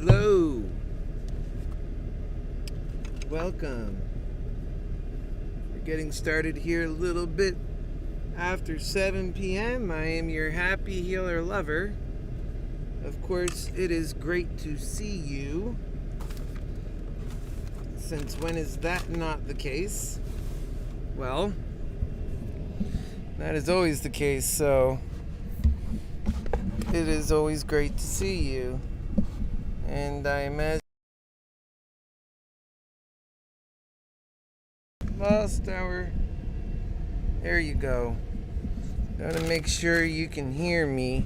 Hello. Welcome. We're getting started here a little bit after 7 p.m. I am your happy healer lover. Of course, it is great to see you. Since when is that not the case? Well, that is always the case, so it is always great to see you. And I imagine lost our... There you go. Gotta make sure you can hear me.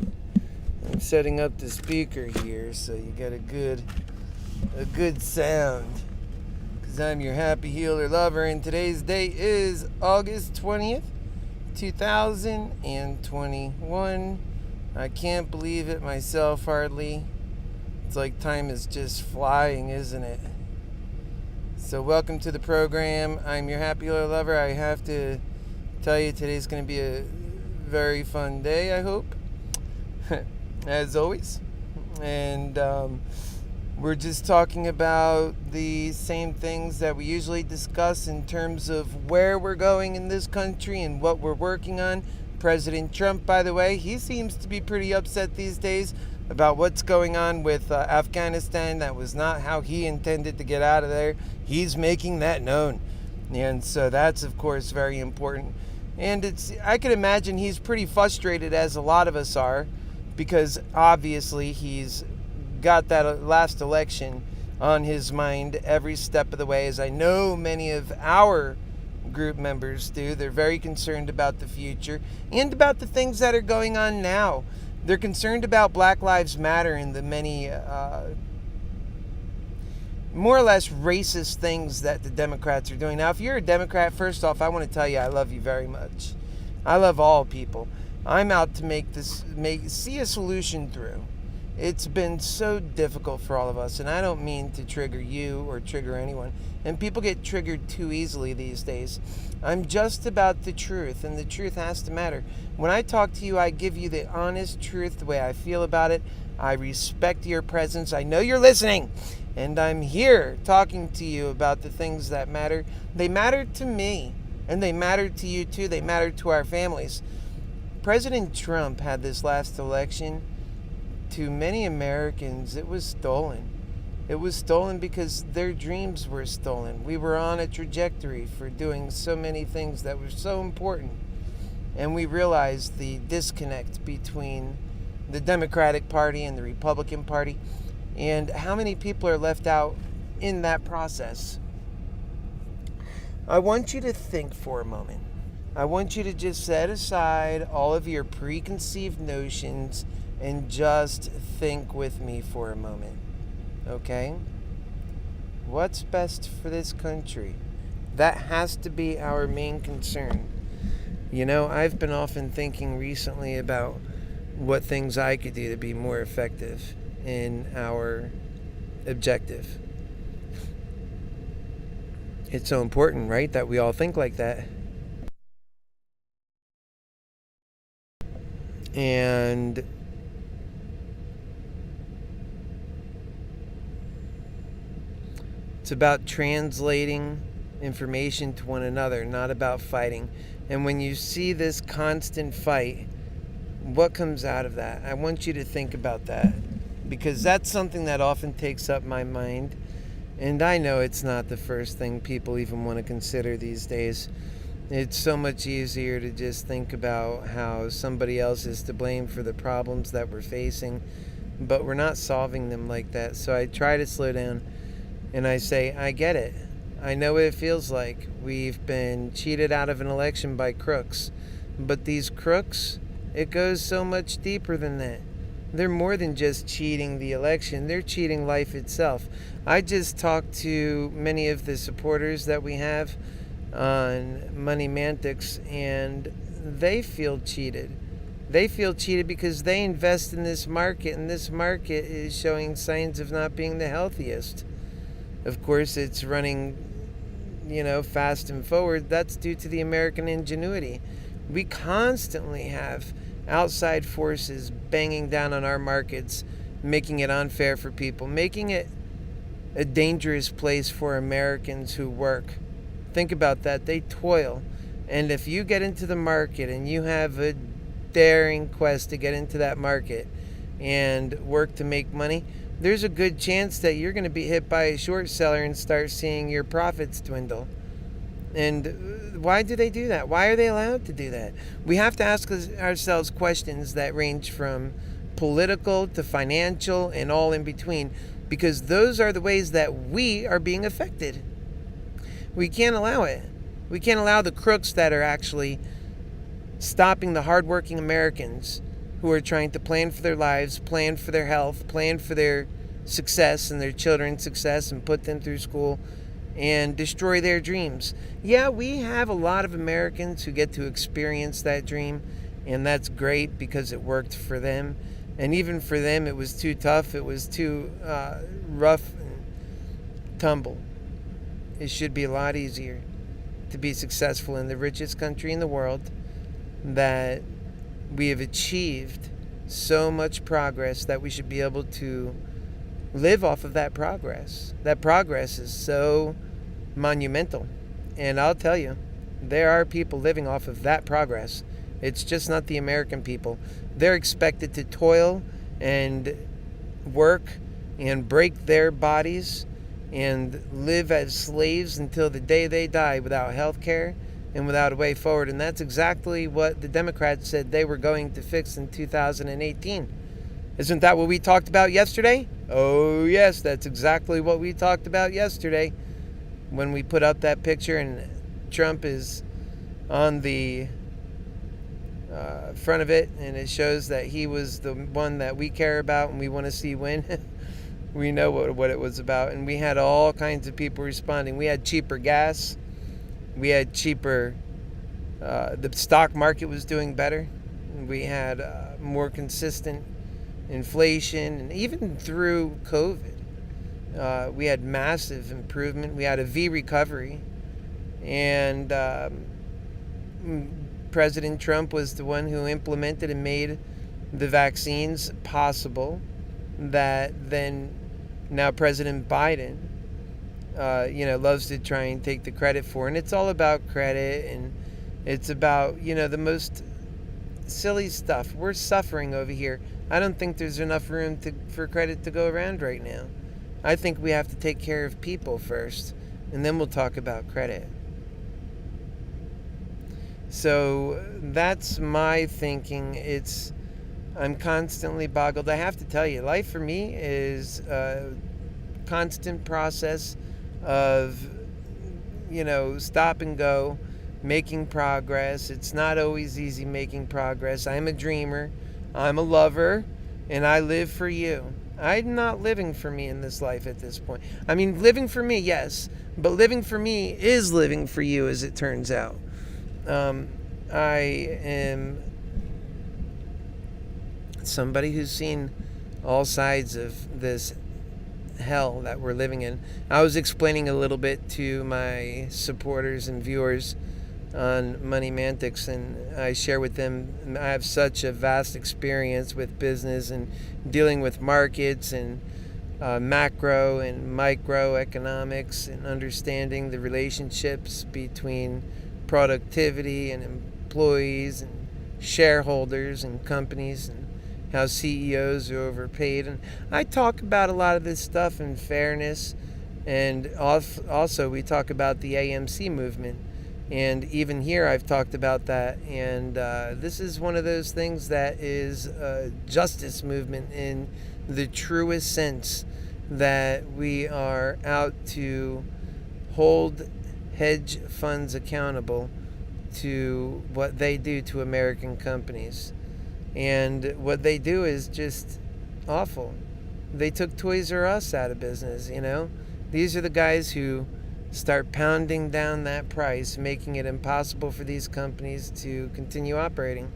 I'm setting up the speaker here so you get a good sound. Because I'm your happy healer lover, and today's date is August 20th, 2021. I can't believe it myself hardly. It's like time is just flying, isn't it? So welcome to the program. I'm your happy healer lover. I have to tell you, today's going to be a very fun day, I hope. As always. And we're just talking about the same things that we usually discuss in terms of where we're going in this country and what we're working on. President Trump, by the way, he seems to be pretty upset these days about what's going on with Afghanistan. That was not how he intended to get out of there. He's making that known. And so that's, of course, very important. And I can imagine he's pretty frustrated, as a lot of us are, because obviously he's got that last election on his mind every step of the way, as I know many of our group members do. They're very concerned about the future and about the things that are going on now. They're concerned about Black Lives Matter and the many more or less racist things that the Democrats are doing. Now, if you're a Democrat, first off, I want to tell you I love you very much. I love all people. I'm out to see a solution through. It's been so difficult for all of us, and I don't mean to trigger you or trigger anyone. And people get triggered too easily these days. I'm just about the truth, and the truth has to matter. When I talk to you, I give you the honest truth, the way I feel about it. I respect your presence. I know you're listening, and I'm here talking to you about the things that matter. They matter to me, and they matter to you too. They matter to our families. President Trump had this last election. To many Americans, it was stolen. It was stolen because their dreams were stolen. We were on a trajectory for doing so many things that were so important. And we realized the disconnect between the Democratic Party and the Republican Party, and how many people are left out in that process. I want you to think for a moment. I want you to just set aside all of your preconceived notions and just think with me for a moment, okay? What's best for this country? That has to be our main concern. You know, I've been often thinking recently about what things I could do to be more effective in our objective. It's so important, right, that we all think like that. And it's about translating information to one another, not about fighting. And when you see this constant fight, what comes out of that? I want you to think about that, because that's something that often takes up my mind. And I know it's not the first thing people even want to consider these days. It's so much easier to just think about how somebody else is to blame for the problems that we're facing, but we're not solving them like that. So I try to slow down. And I say, I get it. I know what it feels like. We've been cheated out of an election by crooks. But these crooks, it goes so much deeper than that. They're more than just cheating the election. They're cheating life itself. I just talked to many of the supporters that we have on AmericanMantics, and they feel cheated. They feel cheated because they invest in this market, and this market is showing signs of not being the healthiest. Of course, it's running, fast and forward. That's due to the American ingenuity. We constantly have outside forces banging down on our markets making it unfair for people, making it a dangerous place for Americans who work. Think about that. They toil. And if you get into the market and you have a daring quest to get into that market and work to make money, there's a good chance that you're going to be hit by a short seller and start seeing your profits dwindle. And why do they do that? Why are they allowed to do that? We have to ask ourselves questions that range from political to financial and all in between, because those are the ways that we are being affected. We can't allow it. We can't allow the crooks that are actually stopping the hardworking Americans who are trying to plan for their lives, plan for their health, plan for their success and their children's success, and put them through school and destroy their dreams. Yeah, we have a lot of Americans who get to experience that dream, and that's great because it worked for them. And even for them, it was too tough. It was too rough and tumble. It should be a lot easier to be successful in the richest country in the world, that we have achieved so much progress that we should be able to live off of that progress. That progress is so monumental. And I'll tell you, there are people living off of that progress. It's just not the American people. They're expected to toil and work and break their bodies and live as slaves until the day they die without health care and without a way forward. And that's exactly what the Democrats said they were going to fix in 2018. Isn't that what we talked about yesterday? Oh, yes, that's exactly what we talked about yesterday when we put up that picture and Trump is on the front of it, and it shows that he was the one that we care about and we want to see win. We know what it was about. And we had all kinds of people responding. We had cheaper gas. We had cheaper, the stock market was doing better. We had more consistent inflation. And even through COVID, we had massive improvement. We had a V recovery. And President Trump was the one who implemented and made the vaccines possible, that then now President Biden loves to try and take the credit for. And it's all about credit, and it's about the most silly stuff. We're suffering over here. I don't think there's enough room for credit to go around right now. I think we have to take care of people first, and then we'll talk about credit. So that's my thinking. I'm constantly boggled. I have to tell you, life for me is a constant process of, stop and go, making progress. It's not always easy making progress. I'm a dreamer. I'm a lover, and I live for you. I'm not living for me in this life at this point. I mean, living for me, yes, but living for me is living for you, as it turns out. I am somebody who's seen all sides of this hell that we're living in. I was explaining a little bit to my supporters and viewers on AmericanMantics, and I share with them I have such a vast experience with business and dealing with markets and macro and micro economics, and understanding the relationships between productivity and employees and shareholders and companies, and how CEOs are overpaid. And I talk about a lot of this stuff in fairness, and also we talk about the AMC movement, and even here I've talked about that. And this is one of those things that is a justice movement in the truest sense, that we are out to hold hedge funds accountable to what they do to American companies. And what they do is just awful. They took Toys R Us out of business, These are the guys who start pounding down that price, making it impossible for these companies to continue operating.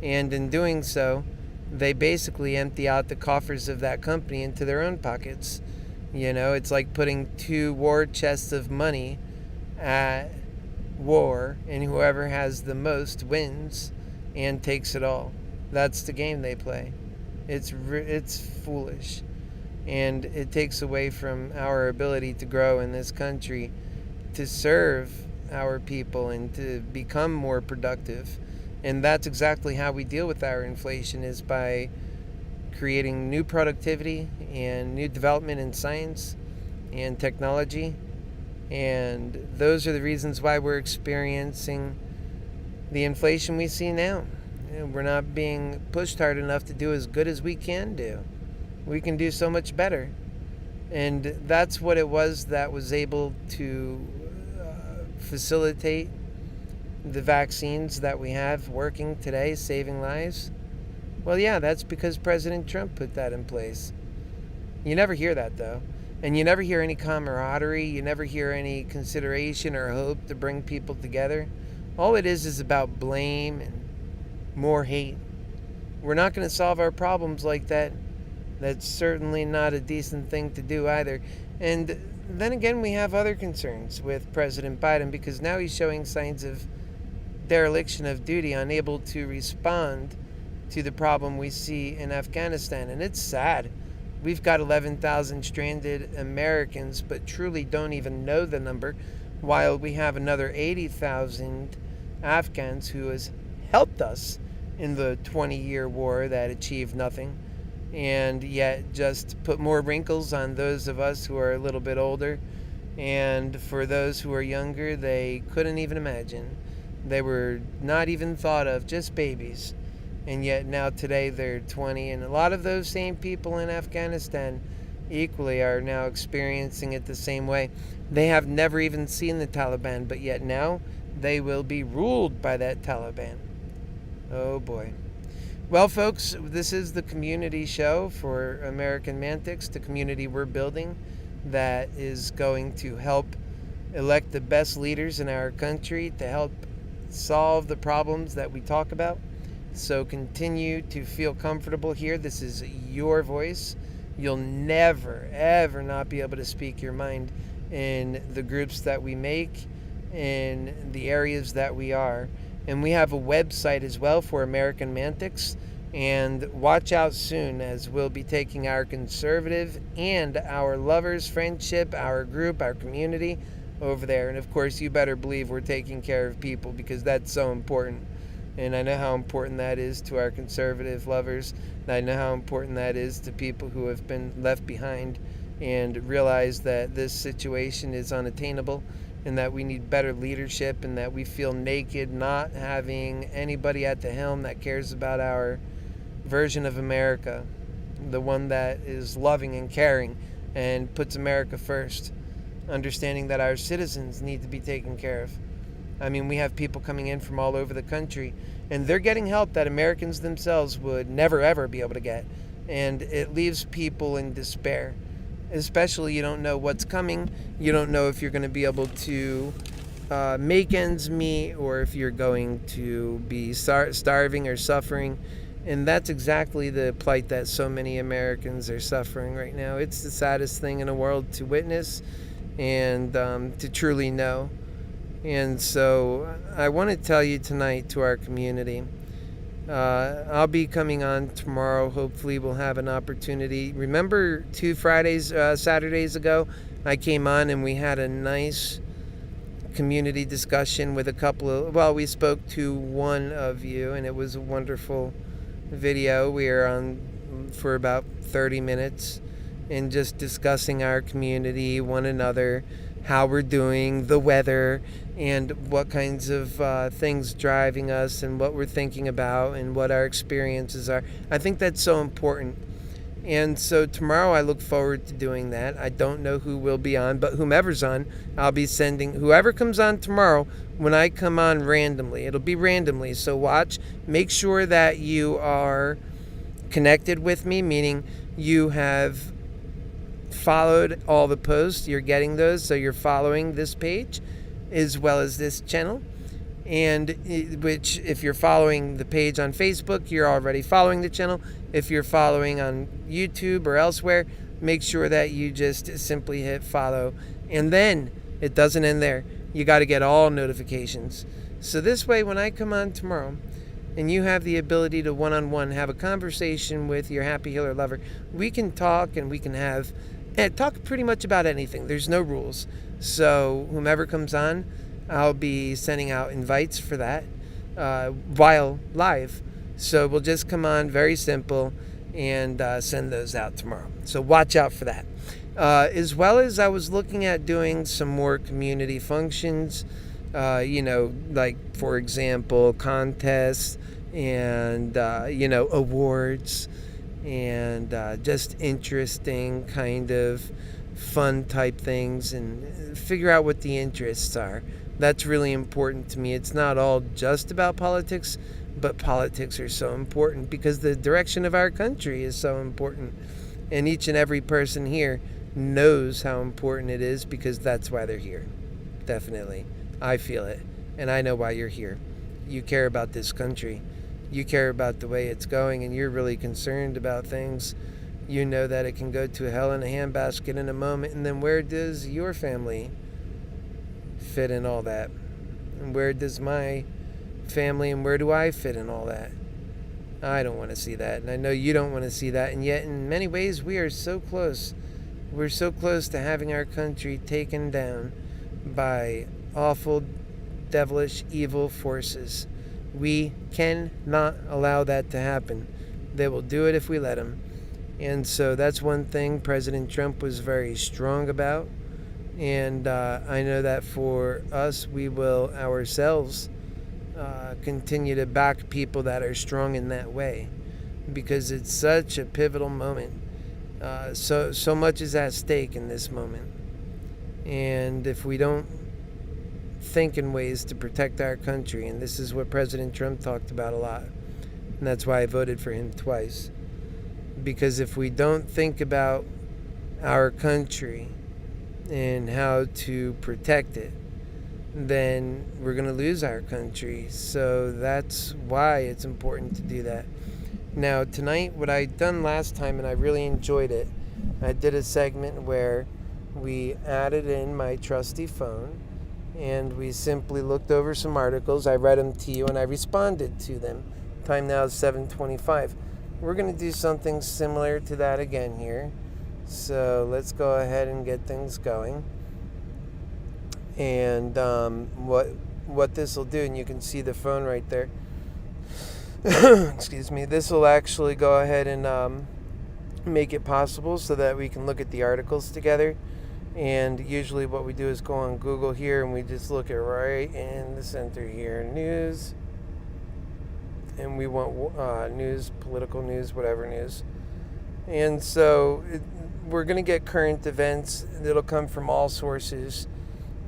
And in doing so, they basically empty out the coffers of that company into their own pockets. It's like putting two war chests of money at war, and whoever has the most wins and takes it all. That's the game they play. It's foolish, and it takes away from our ability to grow in this country, to serve our people and to become more productive. And that's exactly how we deal with our inflation, is by creating new productivity and new development in science and technology. And those are the reasons why we're experiencing the inflation we see now. We're not being pushed hard enough to do as good as we can do. We can do so much better. And that's what it was that was able to facilitate the vaccines that we have working today, saving lives. Well, yeah, that's because President Trump put that in place. You never hear that, though. And you never hear any camaraderie. You never hear any consideration or hope to bring people together. All it is about blame and more hate. We're not going to solve our problems like that. That's certainly not a decent thing to do either. And then again, we have other concerns with President Biden, because now he's showing signs of dereliction of duty, unable to respond to the problem we see in Afghanistan. And it's sad. We've got 11,000 stranded Americans, but truly don't even know the number, while we have another 80,000 Afghans who has helped us in the 20-year war that achieved nothing, and yet just put more wrinkles on those of us who are a little bit older. And for those who are younger, they couldn't even imagine. They were not even thought of, just babies. And yet now today they're 20. And a lot of those same people in Afghanistan equally are now experiencing it the same way. They have never even seen the Taliban, but yet now they will be ruled by that Taliban. Oh boy. Well, folks, this is the community show for AmericanMantics, the community we're building that is going to help elect the best leaders in our country to help solve the problems that we talk about. So continue to feel comfortable here. This is your voice. You'll never, ever not be able to speak your mind in the groups that we make, in the areas that we are. And we have a website as well for AmericanMantics. And watch out soon, as we'll be taking our conservative and our lovers friendship, our group, our community over there. And of course, you better believe we're taking care of people, because that's so important. And I know how important that is to our conservative lovers. And I know how important that is to people who have been left behind and realize that this situation is unattainable, and that we need better leadership, and that we feel naked not having anybody at the helm that cares about our version of America, the one that is loving and caring and puts America first, understanding that our citizens need to be taken care of. I mean, we have people coming in from all over the country, and they're getting help that Americans themselves would never, ever be able to get. And it leaves people in despair. Especially, you don't know what's coming. You don't know if you're going to be able to make ends meet, or if you're going to be starving or suffering. And that's exactly the plight that so many Americans are suffering right now. It's the saddest thing in the world to witness and to truly know. And so I want to tell you tonight, to our community, I'll be coming on tomorrow. Hopefully we'll have an opportunity. Remember 2 Saturdays ago, I came on and we had a nice community discussion with a couple of, we spoke to one of you, and it was a wonderful video. We were on for about 30 minutes and just discussing our community, one another, how we're doing, the weather, and what kinds of things driving us, and what we're thinking about, and what our experiences are. I think that's so important. And so tomorrow I look forward to doing that. I don't know who will be on, but whomever's on, I'll be sending, whoever comes on tomorrow, when I come on randomly, it'll be randomly. So watch, make sure that you are connected with me, meaning you have followed all the posts, you're getting those, so you're following this page as well as this channel. And which, if you're following the page on Facebook, you're already following the channel. If you're following on YouTube or elsewhere, make sure that you just simply hit follow. And then it doesn't end there. You got to get all notifications. So this way, when I come on tomorrow, and you have the ability to one-on-one have a conversation with your happy healer lover, we can talk and we can talk pretty much about anything. There's no rules. So whomever comes on, I'll be sending out invites for that while live. So we'll just come on, very simple, and send those out tomorrow. So watch out for that. As well as I was looking at doing some more community functions, like, for example, contests and, awards and just interesting kind of fun type things, and figure out what the interests are. That's really important to me. It's not all just about politics, but politics are so important because the direction of our country is so important. And each and every person here knows how important it is because that's why they're here. Definitely. I feel it. And I know why you're here. You care about this country. You care about the way it's going, and you're really concerned about things. You know that it can go to hell in a handbasket in a moment, and then where does your family fit in all that? And where does my family, and where do I fit in all that? I don't want to see that, and I know you don't want to see that, and yet in many ways we are so close. We're so close to having our country taken down by awful, devilish, evil forces. We cannot allow that to happen. They will do it if we let them. And so that's one thing President Trump was very strong about. And I know that for us, we will ourselves continue to back people that are strong in that way, because it's such a pivotal moment. So much is at stake in this moment. And if we don't think in ways to protect our country, and this is what President Trump talked about a lot, and that's why I voted for him twice, because if we don't think about our country and how to protect it, then we're going to lose our country. So that's why it's important to do that. Now tonight, what I done last time, and I really enjoyed it, I did a segment where we added in my trusty phone and we simply looked over some articles. I read them to you and I responded to them. Time now is 7:25. We're going to do something similar to that again here. So let's go ahead and get things going. And what this will do, and you can see the phone right there. Excuse me. This will actually go ahead and make it possible so that we can look at the articles together. And usually what we do is go on Google here and we just look at right in the center here, news. And we want news, political news, whatever news. And so we're going to get current events. It'll come from all sources.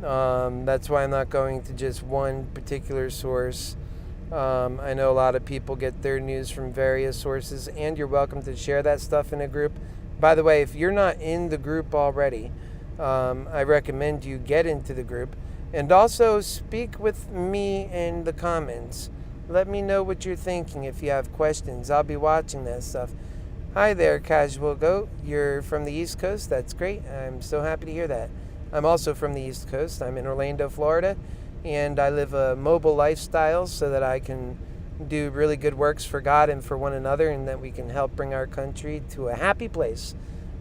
That's why I'm not going to just one particular source. I know a lot of people get their news from various sources, and you're welcome to share that stuff in a group. By the way, if you're not in the group already, I recommend you get into the group. And also speak with me in the comments. Let me know what you're thinking if you have questions. I'll be watching that stuff. Hi there, Casual Goat. You're from the East Coast. That's great. I'm so happy to hear that. I'm also from the East Coast. I'm in Orlando, Florida. And I live a mobile lifestyle so that I can do really good works for God and for one another, and that we can help bring our country to a happy place.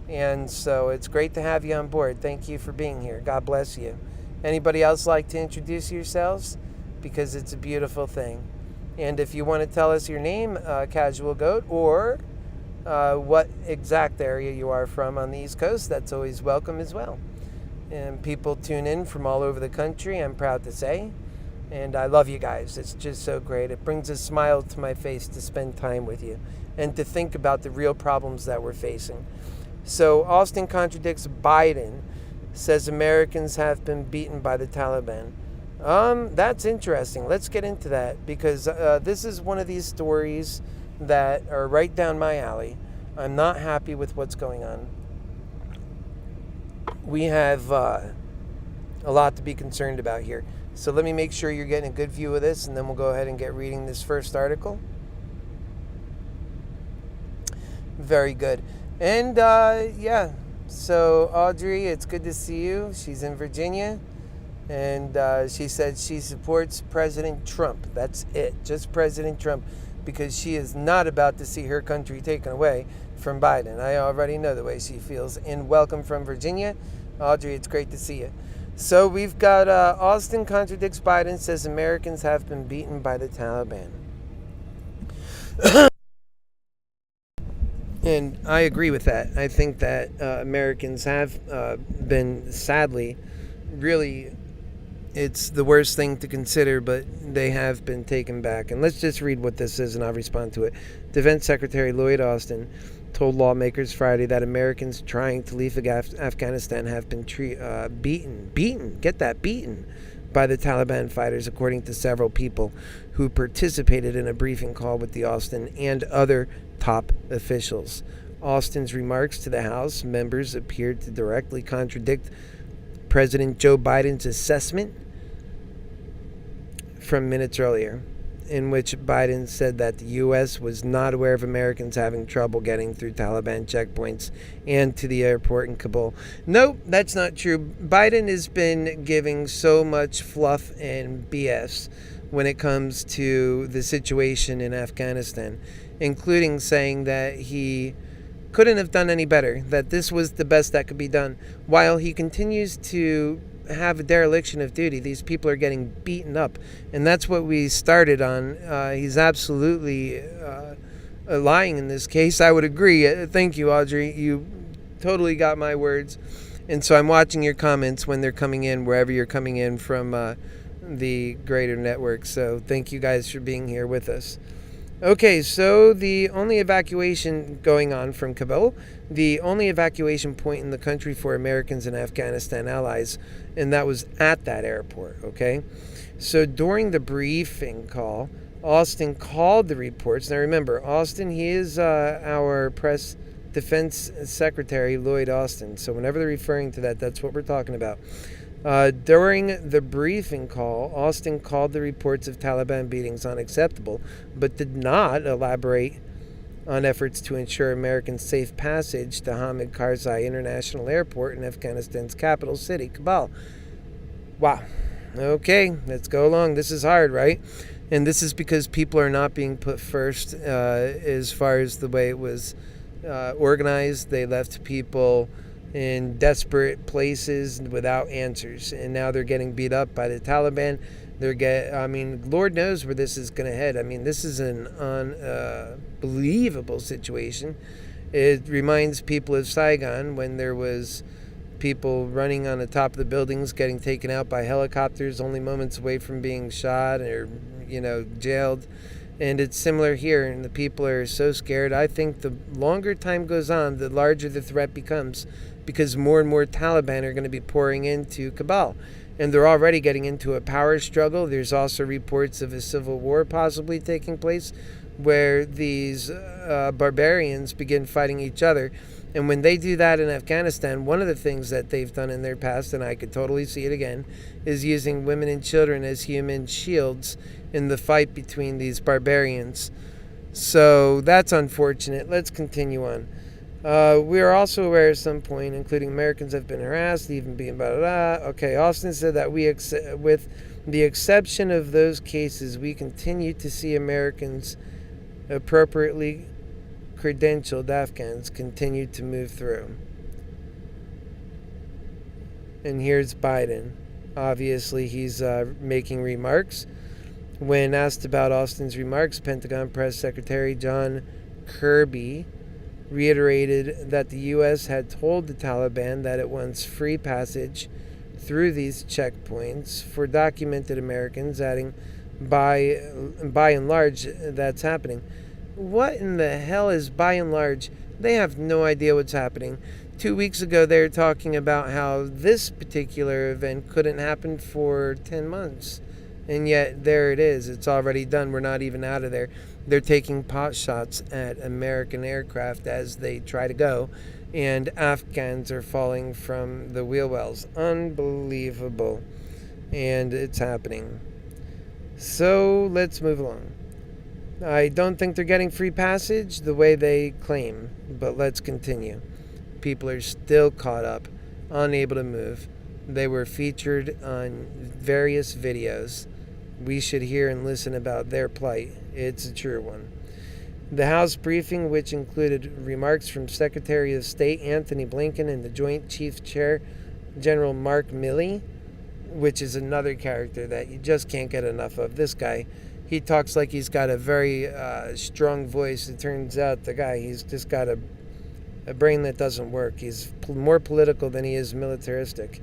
And so it's great to have you on board. Thank you for being here. God bless you. Anybody else like to introduce yourselves? Because it's a beautiful thing. And if you want to tell us your name, Casual Goat, or what exact area you are from on the East Coast, that's always welcome as well. And people tune in from all over the country, I'm proud to say. And I love you guys. It's just so great. It brings a smile to my face to spend time with you and to think about the real problems that we're facing. So Austin contradicts Biden, says Americans have been beaten by the Taliban. That's interesting. Let's get into that, because this is one of these stories that are right down my alley. I'm not happy with what's going on. We have a lot to be concerned about here. So let me make sure you're getting a good view of this, and then we'll go ahead and get reading this first article. Very good. And, so Audrey, it's good to see you. She's in Virginia. And she said she supports President Trump. That's it, just President Trump, because she is not about to see her country taken away from Biden. I already know the way she feels. And welcome from Virginia. Audrey, it's great to see you. So we've got Austin contradicts Biden, says Americans have been beaten by the Taliban. And I agree with that. I think that Americans have been, sadly, really, it's the worst thing to consider, but they have been taken back. And let's just read what this is, and I'll respond to it. Defense Secretary Lloyd Austin told lawmakers Friday that Americans trying to leave Afghanistan have been beaten by the Taliban fighters, according to several people who participated in a briefing call with the Austin and other top officials. Austin's remarks to the House members appeared to directly contradict President Joe Biden's assessment from minutes earlier, in which Biden said that the U.S. was not aware of Americans having trouble getting through Taliban checkpoints and to the airport in Kabul. Nope, that's not true. Biden has been giving so much fluff and BS when it comes to the situation in Afghanistan, including saying that he couldn't have done any better, that this was the best that could be done, while he continues to have a dereliction of duty. These people are getting beaten up, and that's what we started on. He's absolutely lying in this case. I would agree. Thank you, Audrey. You totally got my words. And so I'm watching your comments when they're coming in, wherever you're coming in from the greater network. So thank you guys for being here with us. Okay, so the only evacuation going on from Kabul, the only evacuation point in the country for Americans and Afghanistan allies, and that was at that airport, okay? So during the briefing call, Austin called the reports. Now remember, Austin, he is our press defense secretary, Lloyd Austin. So whenever they're referring to that, that's what we're talking about. During the briefing call, Austin called the reports of Taliban beatings unacceptable, but did not elaborate on efforts to ensure American safe passage to Hamid Karzai International Airport in Afghanistan's capital city, Kabul. Wow. Okay, let's go along. This is hard, right? And this is because people are not being put first as far as the way it was organized. They left people in desperate places without answers, and now they're getting beat up by the Taliban. Lord knows where this is going to head. I mean, this is an unbelievable situation. It reminds people of Saigon, when there was people running on the top of the buildings, getting taken out by helicopters, only moments away from being shot or, jailed. And it's similar here, and the people are so scared. I think the longer time goes on, the larger the threat becomes, because more and more Taliban are going to be pouring into Kabul. And they're already getting into a power struggle. There's also reports of a civil war possibly taking place, where these barbarians begin fighting each other. And when they do that in Afghanistan, one of the things that they've done in their past, and I could totally see it again, is using women and children as human shields in the fight between these barbarians. So that's unfortunate. Let's continue on. We are also aware at some point, including Americans have been harassed, even being blah, blah, blah. Okay, Austin said that with the exception of those cases, we continue to see Americans appropriately credentialed Afghans continue to move through. And here's Biden. Obviously, he's making remarks. When asked about Austin's remarks, Pentagon Press Secretary John Kirby reiterated that the U.S. had told the Taliban that it wants free passage through these checkpoints for documented Americans, adding, by and large, that's happening. What in the hell is by and large? They have no idea what's happening. 2 weeks ago, they were talking about how this particular event couldn't happen for 10 months. And yet, there it is. It's already done. We're not even out of there. They're taking pot shots at American aircraft as they try to go. And Afghans are falling from the wheel wells. Unbelievable. And it's happening. So, let's move along. I don't think they're getting free passage the way they claim. But let's continue. People are still caught up, unable to move. They were featured on various videos. We should hear and listen about their plight. It's a true one. The House briefing, which included remarks from Secretary of State Anthony Blinken and the Joint Chiefs Chair General Mark Milley, which is another character that you just can't get enough of. This guy, he talks like he's got a very strong voice. It turns out he's just got a brain that doesn't work. He's more political than he is militaristic.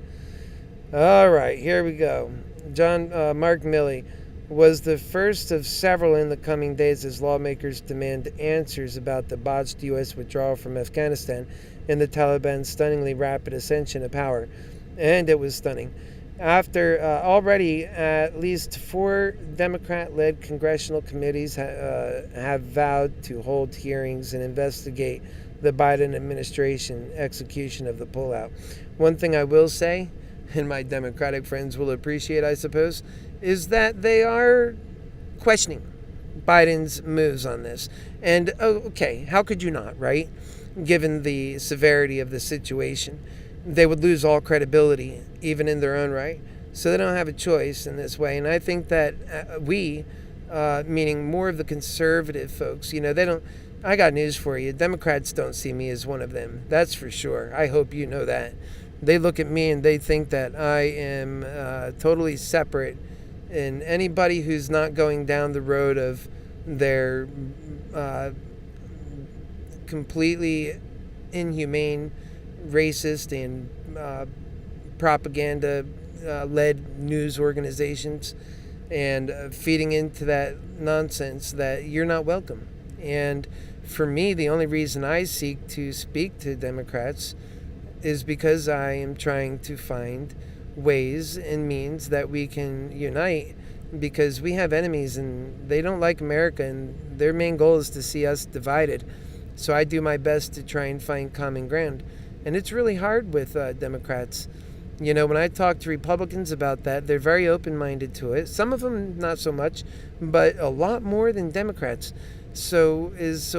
All right, here we go. Mark Milley was the first of several in the coming days as lawmakers demand answers about the botched U.S. withdrawal from Afghanistan and the Taliban's stunningly rapid ascension of power. And it was stunning. After already at least 4 Democrat-led congressional committees have vowed to hold hearings and investigate the Biden administration execution of the pullout. One thing I will say, and my Democratic friends will appreciate, I suppose, is that they are questioning Biden's moves on this. And, okay, how could you not, right? Given the severity of the situation. They would lose all credibility, even in their own right. So they don't have a choice in this way. And I think that we, meaning more of the conservative folks, they don't, I got news for you. Democrats don't see me as one of them. That's for sure. I hope you know that. They look at me and they think that I am totally separate. And anybody who's not going down the road of their completely inhumane, racist, and propaganda-led news organizations and feeding into that nonsense, that you're not welcome. And for me, the only reason I seek to speak to Democrats is because I am trying to find ways and means that we can unite, because we have enemies and they don't like America, and their main goal is to see us divided. So I do my best to try and find common ground. And it's really hard with Democrats. When I talk to Republicans about that, they're very open-minded to it. Some of them not so much, but a lot more than Democrats. So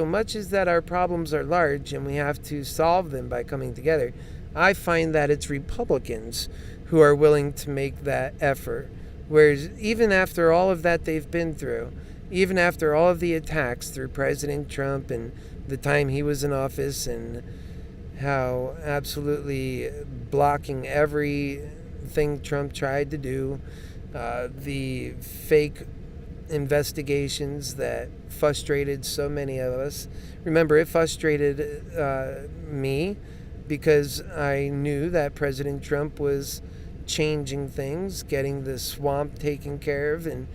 much as that our problems are large and we have to solve them by coming together, I find that it's Republicans who are willing to make that effort. Whereas even after all of that they've been through, even after all of the attacks through President Trump and the time he was in office, and how absolutely blocking everything Trump tried to do, the fake investigations that frustrated so many of us. Remember, it frustrated me because I knew that President Trump was changing things, getting the swamp taken care of, and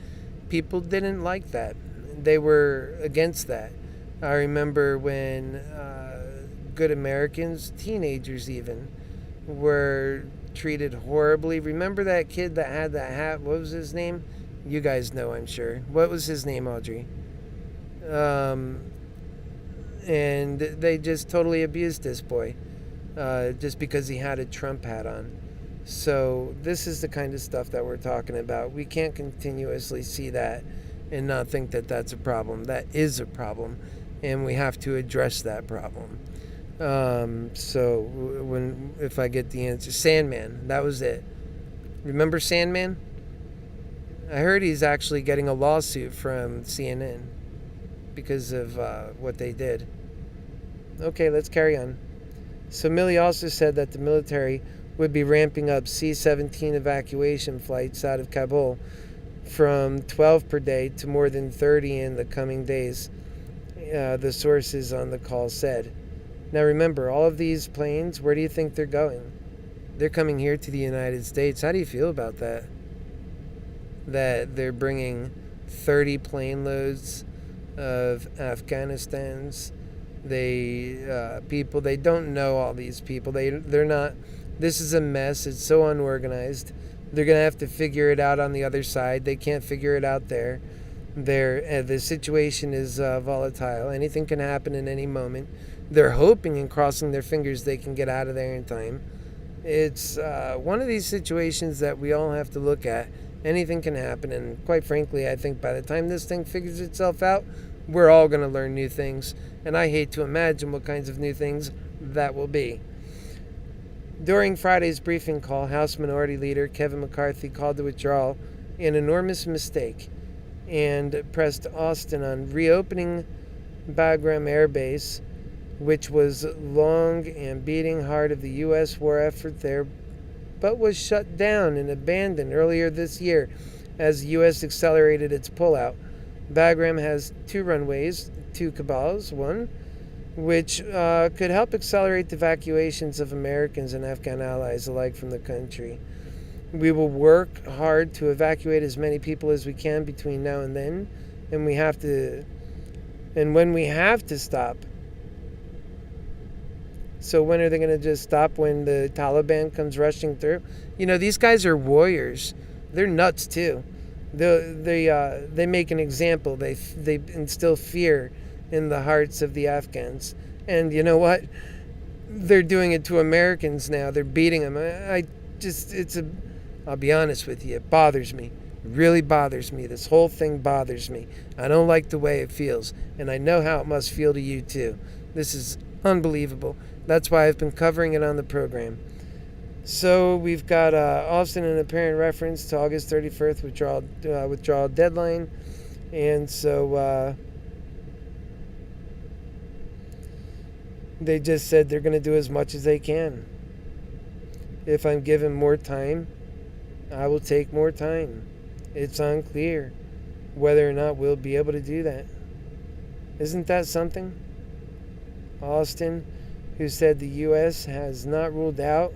people didn't like that. They were against that. I remember when good Americans, teenagers even, were treated horribly. Remember that kid that had that hat? What was his name? You guys know, I'm sure. What was his name, Audrey? And they just totally abused this boy just because he had a Trump hat on. So this is the kind of stuff that we're talking about. We can't continuously see that and not think that that's a problem. That is a problem, and we have to address that problem. If I get the answer, Sandman, that was it. Remember Sandman? I heard he's actually getting a lawsuit from CNN because of what they did. Okay, let's carry on. So Milley also said that the military would be ramping up C-17 evacuation flights out of Kabul from 12 per day to more than 30 in the coming days, the sources on the call said. Now remember, all of these planes, where do you think they're going? They're coming here to the United States. How do you feel about that? That they're bringing 30 plane loads of Afghanistan's people. They don't know all these people. They're not. This is a mess. It's so unorganized. They're going to have to figure it out on the other side. They can't figure it out there. The situation is volatile. Anything can happen in any moment. They're hoping and crossing their fingers they can get out of there in time. It's one of these situations that we all have to look at. Anything can happen, and quite frankly, I think by the time this thing figures itself out, we're all going to learn new things, and I hate to imagine what kinds of new things that will be. During Friday's briefing call, House Minority Leader Kevin McCarthy called the withdrawal an enormous mistake and pressed Austin on reopening Bagram Air Base, which was long and beating heart of the U.S. war effort there, but was shut down and abandoned earlier this year as the U.S. accelerated its pullout. Bagram has 2 runways, 2 cabals, one which could help accelerate the evacuations of Americans and Afghan allies alike from the country. We will work hard to evacuate as many people as we can between now and then, and when we have to stop. So when are they going to just stop? When the Taliban comes rushing through? These guys are warriors. They're nuts too. They make an example. They instill fear in the hearts of the Afghans. And you know what? They're doing it to Americans now. They're beating them. I'll be honest with you, it bothers me. It really bothers me. This whole thing bothers me. I don't like the way it feels. And I know how it must feel to you too. This is unbelievable. That's why I've been covering it on the program. So we've got Austin, an apparent reference to August 31st withdrawal deadline. And so they just said they're going to do as much as they can. If I'm given more time, I will take more time. It's unclear whether or not we'll be able to do that. Isn't that something? Austin, who said the U.S. has not ruled out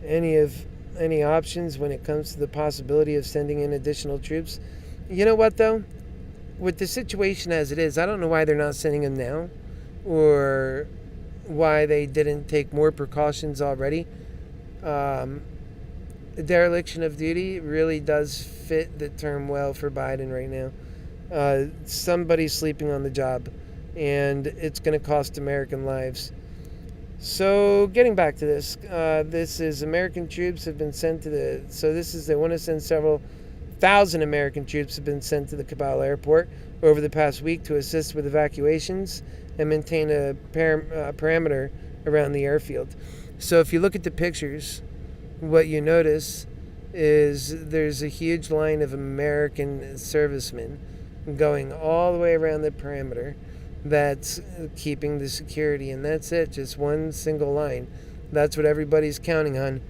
any options when it comes to the possibility of sending in additional troops. You know what, though? With the situation as it is, I don't know why they're not sending them now, or why they didn't take more precautions already. Dereliction of duty really does fit the term well for Biden right now. Somebody's sleeping on the job, and it's going to cost American lives. So getting back to this, this is American troops have been sent to they want to send several thousand American troops have been sent to the Kabul airport over the past week to assist with evacuations and maintain a perimeter around the airfield. So if you look at the pictures, what you notice is there's a huge line of American servicemen going all the way around the perimeter that's keeping the security, and that's it, just one single line. That's what everybody's counting on.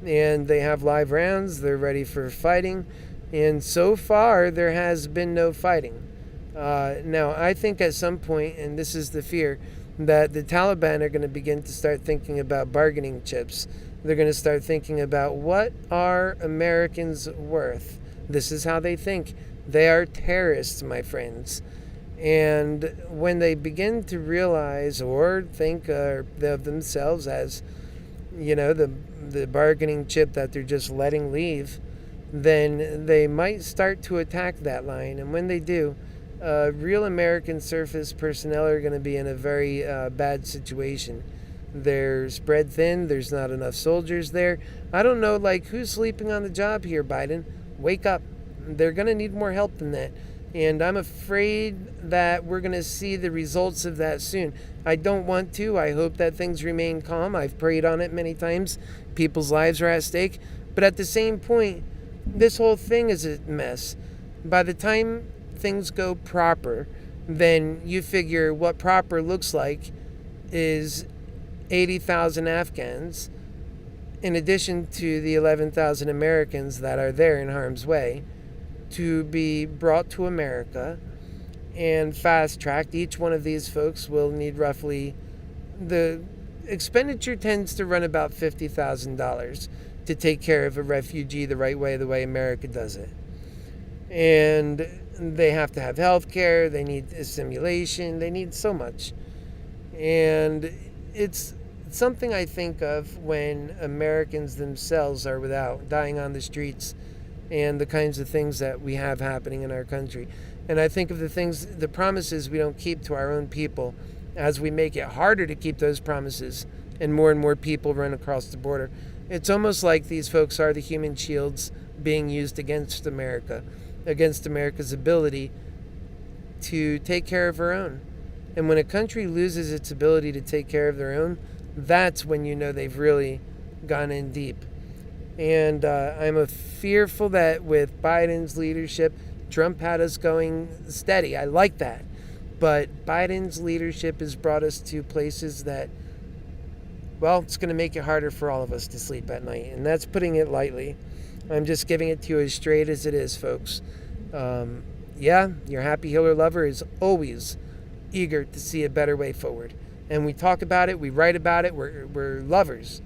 And they have live rounds, they're ready for fighting, and so far there has been no fighting. Now, I think at some point, and this is the fear, that the Taliban are going to begin to start thinking about bargaining chips. They're going to start thinking about, what are Americans worth? This is how they think. They are terrorists, my friends. And when they begin to realize or think of themselves as, the bargaining chip that they're just letting leave, then they might start to attack that line. And when they do, real American surface personnel are going to be in a very bad situation. They're spread thin. There's not enough soldiers there. I don't know, who's sleeping on the job here, Biden? Wake up. They're going to need more help than that. And I'm afraid that we're going to see the results of that soon. I don't want to. I hope that things remain calm. I've prayed on it many times. People's lives are at stake. But at the same point, this whole thing is a mess. By the time things go proper, then you figure what proper looks like is 80,000 Afghans, in addition to the 11,000 Americans that are there in harm's way, to be brought to America and fast-tracked. Each one of these folks will need roughly, the expenditure tends to run about $50,000 to take care of a refugee the way America does it. And they have to have health care, they need assimilation, they need so much. And it's something I think of when Americans themselves are dying on the streets, and the kinds of things that we have happening in our country. And I think of the promises we don't keep to our own people, as we make it harder to keep those promises and more people run across the border. It's almost like these folks are the human shields being used against America, against America's ability to take care of her own. And when a country loses its ability to take care of their own, that's when you know they've really gone in deep. And I'm fearful that with Biden's leadership, Trump had us going steady. I like that. But Biden's leadership has brought us to places that, well, it's going to make it harder for all of us to sleep at night. And that's putting it lightly. I'm just giving it to you as straight as it is, folks. Yeah, your happy healer lover is always eager to see a better way forward. And we talk about it, we write about it, we're lovers.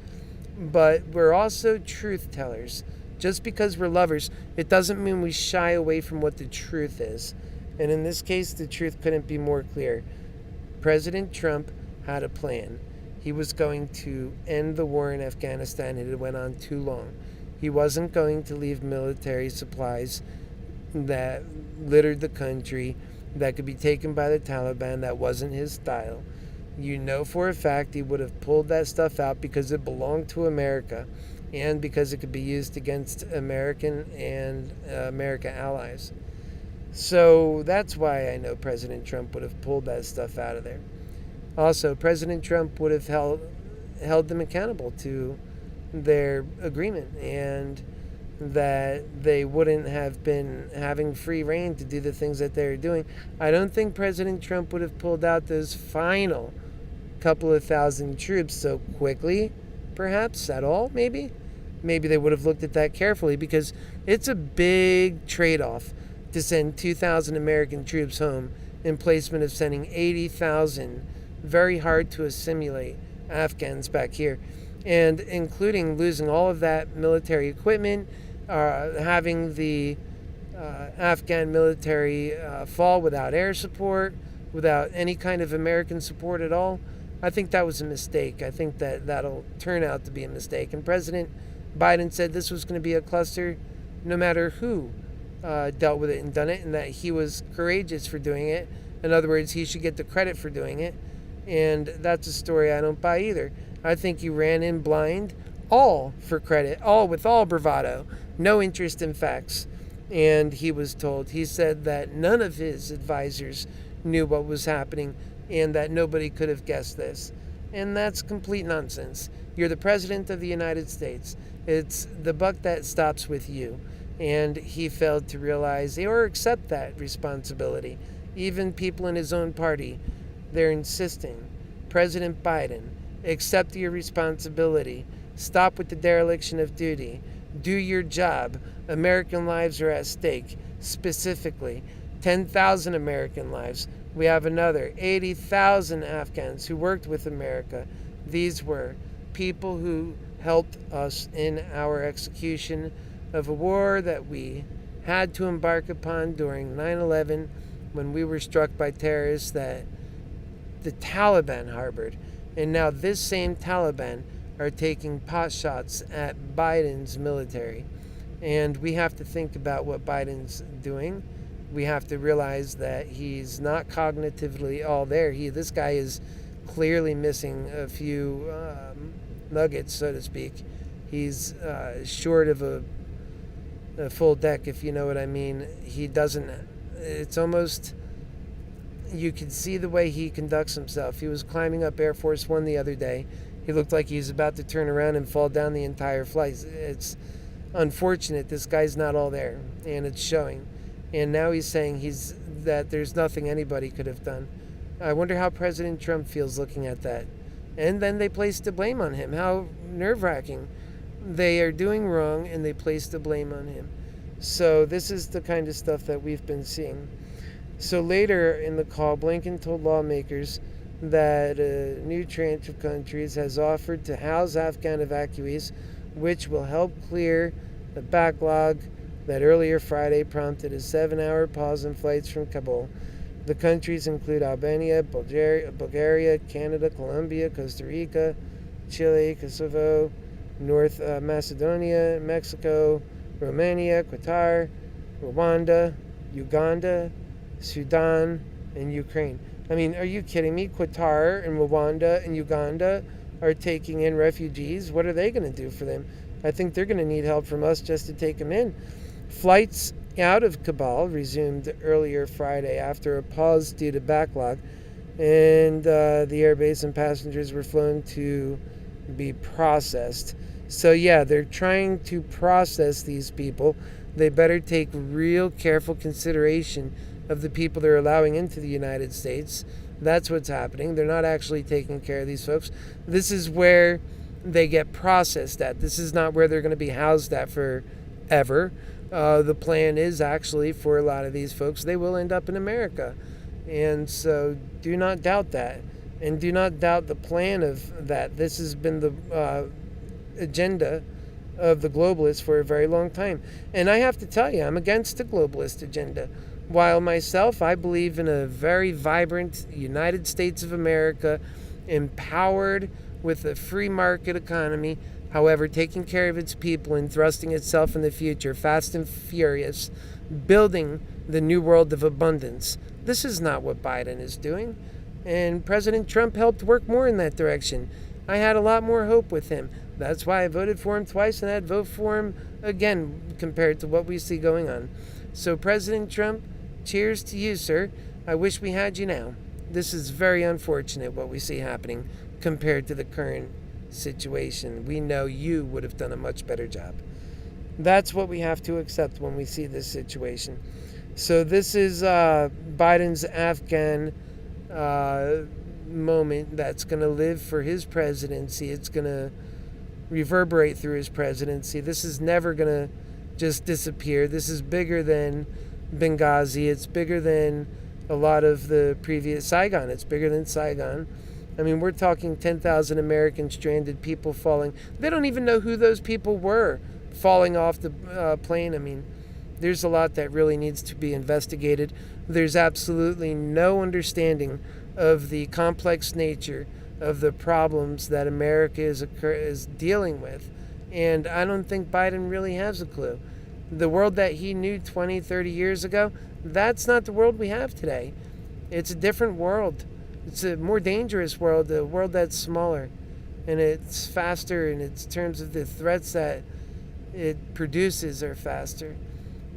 But we're also truth tellers. Just because we're lovers, it doesn't mean we shy away from what the truth is. And in this case, the truth couldn't be more clear. President Trump had a plan. He was going to end the war in Afghanistan. It went on too long. He wasn't going to leave military supplies that littered the country, that could be taken by the Taliban. That wasn't his style. You know for a fact he would have pulled that stuff out because it belonged to America and because it could be used against American and America allies. So that's why I know President Trump would have pulled that stuff out of there. Also, President Trump would have held them accountable to their agreement, and that they wouldn't have been having free reign to do the things that they're doing. I don't think President Trump would have pulled out those final couple of thousand troops so quickly, perhaps at all, maybe. Maybe they would have looked at that carefully, because it's a big trade-off to send 2,000 American troops home in placement of sending 80,000 very hard to assimilate Afghans back here, and including losing all of that military equipment, having the Afghan military fall without air support, without any kind of American support at all. I think that was a mistake. I think that'll turn out to be a mistake. And President Biden said this was going to be a cluster no matter who dealt with it and done it, and that he was courageous for doing it. In other words, he should get the credit for doing it. And that's a story I don't buy either. I think he ran in blind, all for credit, all with all bravado, no interest in facts. And he was told, he said that none of his advisors knew what was happening and that nobody could have guessed this. And that's complete nonsense. You're the president of the United States. It's the buck that stops with you. And he failed to realize or accept that responsibility. Even people in his own party, they're insisting, President Biden, accept your responsibility. Stop with the dereliction of duty. Do your job. American lives are at stake. Specifically, 10,000 American lives. We have another 80,000 Afghans who worked with America. These were people who helped us in our execution of a war that we had to embark upon during 9/11, when we were struck by terrorists that the Taliban harbored. And now this same Taliban are taking pot shots at Biden's military. And we have to think about what Biden's doing. We have to realize that he's not cognitively all there. This guy is clearly missing a few nuggets, so to speak. He's short of a full deck, if you know what I mean. He doesn't, it's almost, you can see the way he conducts himself. He was climbing up Air Force One the other day. He looked like he was about to turn around and fall down the entire flight. It's unfortunate. This guy's not all there, and it's showing. And now he's saying that there's nothing anybody could have done. I wonder how President Trump feels looking at that. And then they place the blame on him. How nerve-wracking. They are doing wrong, and they place the blame on him. So this is the kind of stuff that we've been seeing. So later in the call, Blinken told lawmakers that a new tranche of countries has offered to house Afghan evacuees, which will help clear the backlog that earlier Friday prompted a 7-hour pause in flights from Kabul. The countries include Albania, Bulgaria, Canada, Colombia, Costa Rica, Chile, Kosovo, North Macedonia, Mexico, Romania, Qatar, Rwanda, Uganda, Sudan, and Ukraine. I mean, are you kidding me? Qatar and Rwanda and Uganda are taking in refugees. What are they going to do for them? I think they're going to need help from us just to take them in. Flights out of Kabul resumed earlier Friday after a pause due to backlog, and the airbase and passengers were flown to be processed. So yeah, they're trying to process these people. They better take real careful consideration of the people they're allowing into the United States. That's what's happening. They're not actually taking care of these folks. This is where they get processed at. This is not where they're going to be housed at forever. The plan is actually for a lot of these folks, they will end up in America. And so do not doubt that. And do not doubt the plan of that. This has been the agenda of the globalists for a very long time. And I have to tell you, I'm against the globalist agenda. While myself, I believe in a very vibrant United States of America, empowered with a free market economy, however, taking care of its people and thrusting itself in the future, fast and furious, building the new world of abundance. This is not what Biden is doing. And President Trump helped work more in that direction. I had a lot more hope with him. That's why I voted for him twice, and I'd vote for him again compared to what we see going on. So President Trump, cheers to you, sir. I wish we had you now. This is very unfortunate what we see happening compared to the current situation. We know you would have done a much better job. That's what we have to accept when we see this situation. So this is Biden's Afghan moment that's going to live for his presidency. It's going to reverberate through his presidency. This is never going to just disappear. This is bigger than Benghazi. It's bigger than a lot of the previous Saigon. It's bigger than Saigon. I mean, we're talking 10,000 American stranded people falling. They don't even know who those people were falling off the plane. I mean, there's a lot that really needs to be investigated. There's absolutely no understanding of the complex nature of the problems that America is dealing with. And I don't think Biden really has a clue. The world that he knew 20, 30 years ago, that's not the world we have today. It's a different world. It's a more dangerous world, a world that's smaller. And it's faster in its terms of the threats that it produces are faster.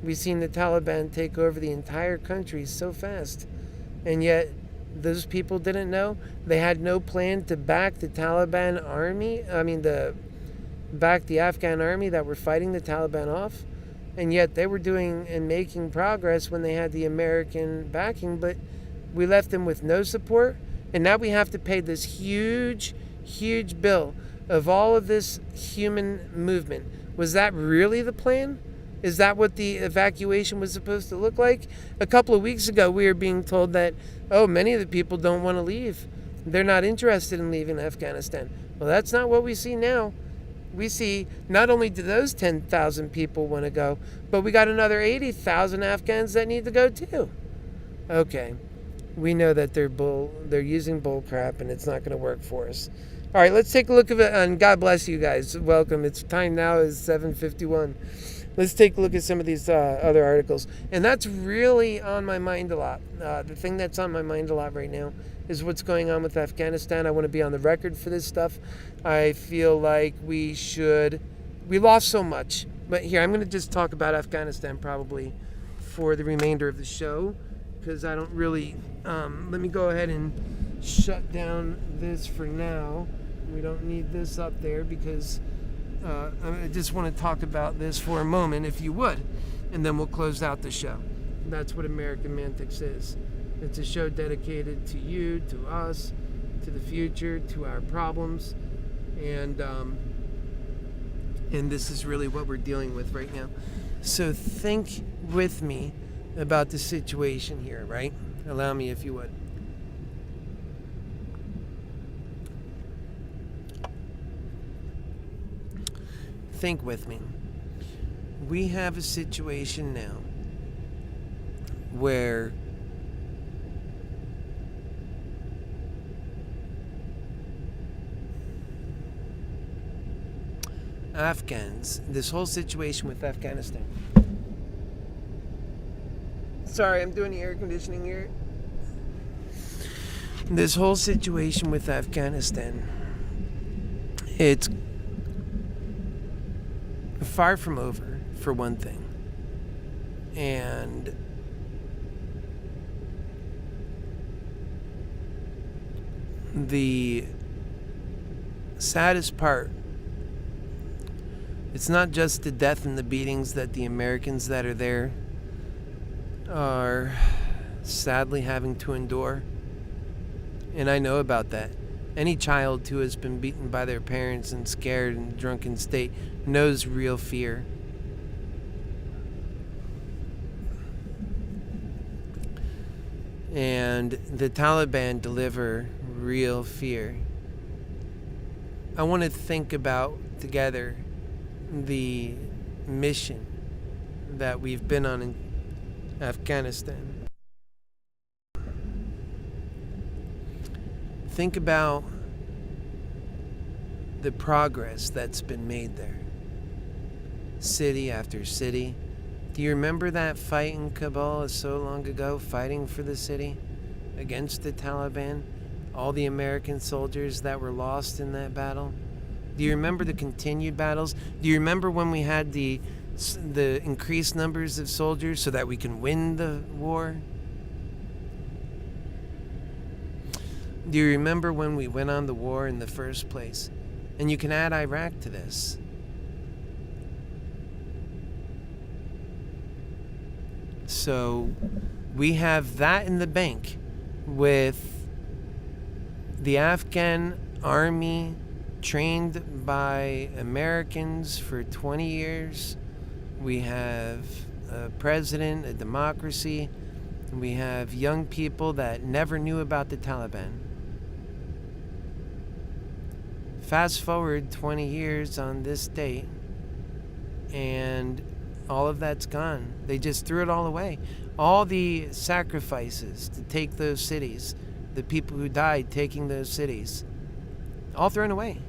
We've seen the Taliban take over the entire country so fast. And yet, those people didn't know. They had no plan to back the Taliban army. Back the Afghan army that were fighting the Taliban off. And yet, they were doing and making progress when they had the American backing. But we left them with no support. And now we have to pay this huge, huge bill of all of this human movement. Was that really the plan? Is that what the evacuation was supposed to look like? A couple of weeks ago, we were being told that, many of the people don't want to leave. They're not interested in leaving Afghanistan. Well, that's not what we see now. We see not only do those 10,000 people want to go, but we got another 80,000 Afghans that need to go too. Okay, we know that they're using bull crap and it's not going to work for us. All right, let's take a look at it, and God bless you guys. Welcome. It's time now is 7:51. Let's take a look at some of these other articles. And that's really on my mind a lot. The thing that's on my mind a lot right now is what's going on with Afghanistan. I want to be on the record for this stuff. I feel like we lost so much. But here, I'm going to just talk about Afghanistan probably for the remainder of the show, because I don't really, let me go ahead and shut down this for now. We don't need this up there because I just want to talk about this for a moment, if you would, and then we'll close out the show. That's what AmericanMantics is. It's a show dedicated to you, to us, to the future, to our problems, and this is really what we're dealing with right now. So think with me about the situation here, right? Allow me, if you would. Think with me. We have a situation now where Afghans, this whole situation with Afghanistan. Sorry, I'm doing the air conditioning here. This whole situation with Afghanistan, it's far from over, for one thing. And the saddest part, it's not just the death and the beatings that the Americans that are there are sadly having to endure. And I know about that. Any child who has been beaten by their parents and scared in a drunken state knows real fear. And the Taliban deliver real fear. I want to think about together the mission that we've been on in Afghanistan. Think about the progress that's been made there. City after city. Do you remember that fight in Kabul so long ago, fighting for the city against the Taliban? All the American soldiers that were lost in that battle? Do you remember the continued battles? Do you remember when we had the increased numbers of soldiers so that we can win the war? Do you remember when we went on the war in the first place? And you can add Iraq to this. So we have that in the bank with the Afghan army trained by Americans for 20 years. We have a president, a democracy. We have young people that never knew about the Taliban. Fast forward 20 years on this date, and all of that's gone. They just threw it all away. All the sacrifices to take those cities, the people who died taking those cities, all thrown away.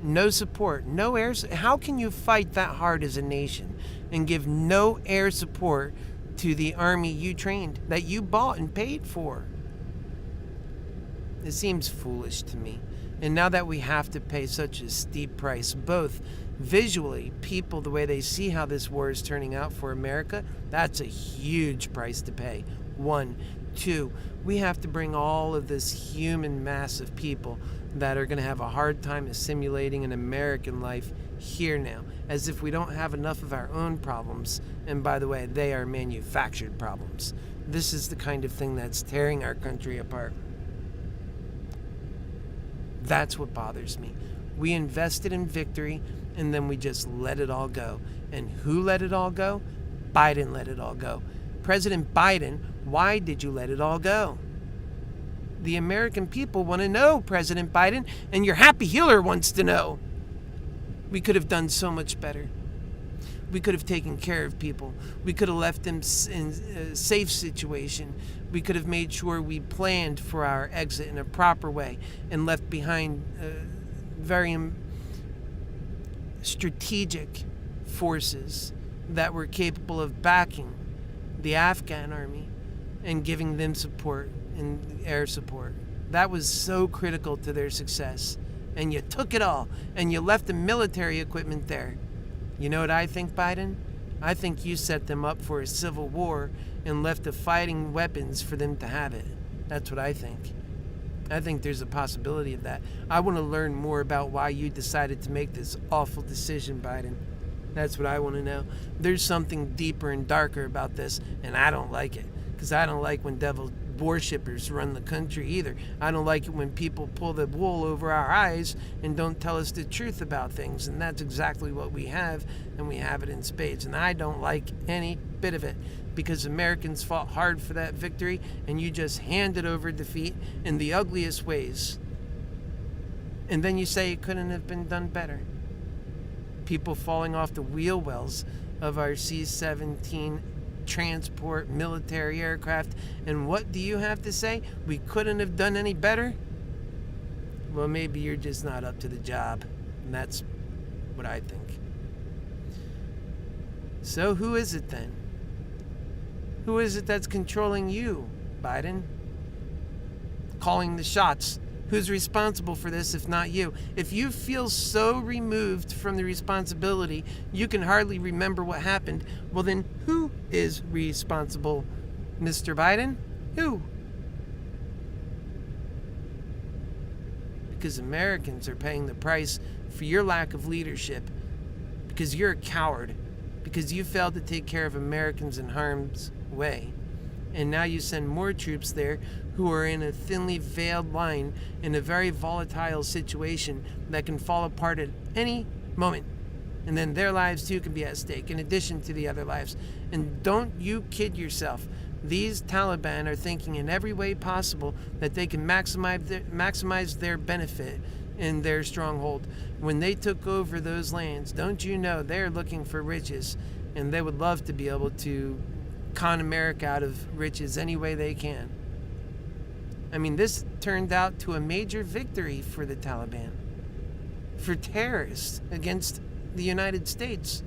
No support, no air. How can you fight that hard as a nation and give no air support to the army you trained, that you bought and paid for? It seems foolish to me. And now that we have to pay such a steep price, both visually, people, the way they see how this war is turning out for America, that's a huge price to pay. 1. 2, we have to bring all of this human mass of people that are going to have a hard time assimilating an American life here now, as if we don't have enough of our own problems. And by the way, they are manufactured problems. This is the kind of thing that's tearing our country apart. That's what bothers me. We invested in victory, and then we just let it all go. And who let it all go? Biden let it all go. President Biden, why did you let it all go? The American people want to know, President Biden, and your happy healer wants to know. We could have done so much better. We could have taken care of people. We could have left them in a safe situation. We could have made sure we planned for our exit in a proper way and left behind very strategic forces that were capable of backing the Afghan army and giving them support and air support. That was so critical to their success. And you took it all, and you left the military equipment there. You know what I think, Biden? I think you set them up for a civil war and left the fighting weapons for them to have it. That's what I think. I think there's a possibility of that. I want to learn more about why you decided to make this awful decision, Biden. That's what I want to know. There's something deeper and darker about this, and I don't like it. Because I don't like when devil worshippers run the country either. I don't like it when people pull the wool over our eyes and don't tell us the truth about things. And that's exactly what we have, and we have it in spades. And I don't like any bit of it, because Americans fought hard for that victory, and you just handed over defeat in the ugliest ways. And then you say it couldn't have been done better. People falling off the wheel wells of our C-17 transport military aircraft, and what do you have to say? We couldn't have done any better? Well, maybe you're just not up to the job, and that's what I think. So who is it then? Who is it that's controlling you, Biden? Calling the shots? Who's responsible for this if not you? If you feel so removed from the responsibility, you can hardly remember what happened, well then who is responsible, Mr. Biden? Who? because Americans are paying the price for your lack of leadership, because you're a coward, because you failed to take care of Americans in harm's way. And now you send more troops there who are in a thinly veiled line in a very volatile situation that can fall apart at any moment. And then their lives too can be at stake, in addition to the other lives. And don't you kid yourself. These Taliban are thinking in every way possible that they can maximize their benefit in their stronghold. When they took over those lands, don't you know they're looking for riches, and they would love to be able to con America out of riches any way they can. I mean, this turned out to a major victory for the Taliban, for terrorists against the United States.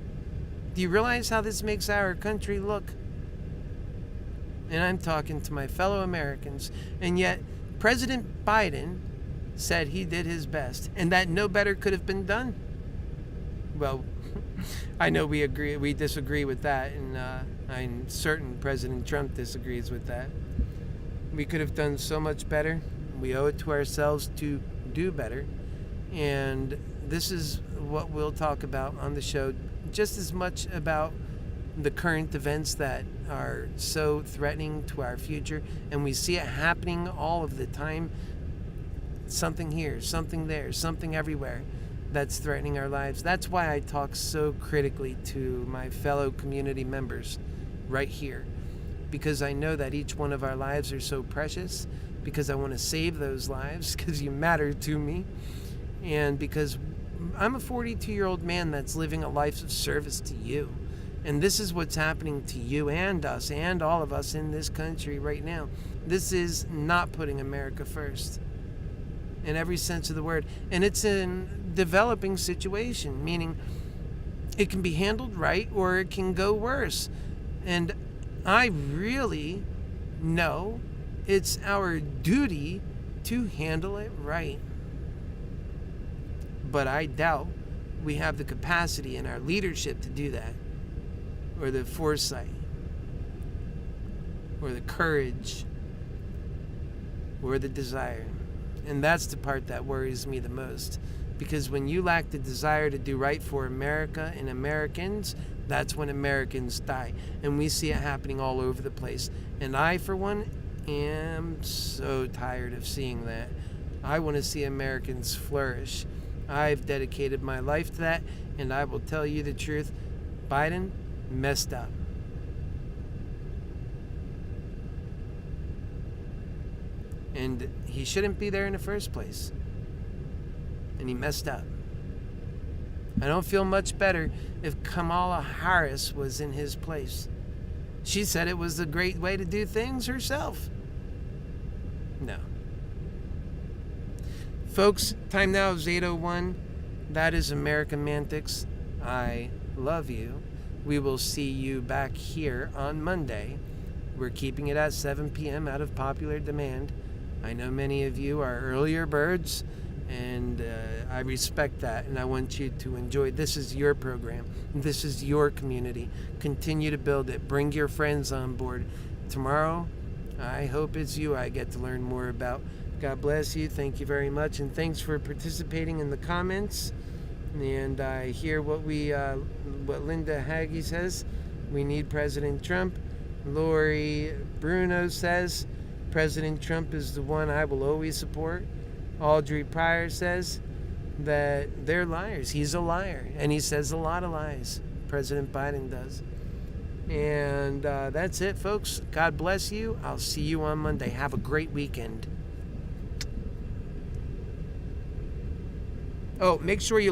Do you realize how this makes our country look? And I'm talking to my fellow Americans. And yet, President Biden said he did his best, and that no better could have been done. Well, I know we disagree with that, and I'm certain President Trump disagrees with that. We could have done so much better. We owe it to ourselves to do better. And this is what we'll talk about on the show, just as much about the current events that are so threatening to our future, and we see it happening all of the time. Something here, something there, something everywhere that's threatening our lives. That's why I talk so critically to my fellow community members right here, because I know that each one of our lives are so precious, because I want to save those lives, because you matter to me, and because I'm a 42-year-old man that's living a life of service to you. And this is what's happening to you and us and all of us in this country right now. This is not putting America first in every sense of the word. And it's a developing situation, meaning it can be handled right or it can go worse. And I really know it's our duty to handle it right. But I doubt we have the capacity in our leadership to do that, or the foresight, or the courage, or the desire. And that's the part that worries me the most. Because when you lack the desire to do right for America and Americans, that's when Americans die. And we see it happening all over the place. And I, for one, am so tired of seeing that. I want to see Americans flourish. I've dedicated my life to that, and I will tell you the truth. Biden messed up. And he shouldn't be there in the first place. And he messed up. I don't feel much better if Kamala Harris was in his place. She said it was a great way to do things herself. No. Folks, time now is 8:01. That is AmericanMantics. I love you. We will see you back here on Monday. We're keeping it at 7 p.m. out of popular demand. I know many of you are earlier birds, and I respect that, and I want you to enjoy. This is your program. This is your community. Continue to build it. Bring your friends on board. Tomorrow, I hope it's you I get to learn more about. God bless you. Thank you very much, and thanks for participating in the comments. And I hear what Linda Haggy says. We need President Trump. Lori Bruno says President Trump is the one I will always support. Audrey Pryor says that they're liars. He's a liar, and he says a lot of lies. President Biden does. And that's it, folks. God bless you. I'll see you on Monday. Have a great weekend. Oh, make sure you like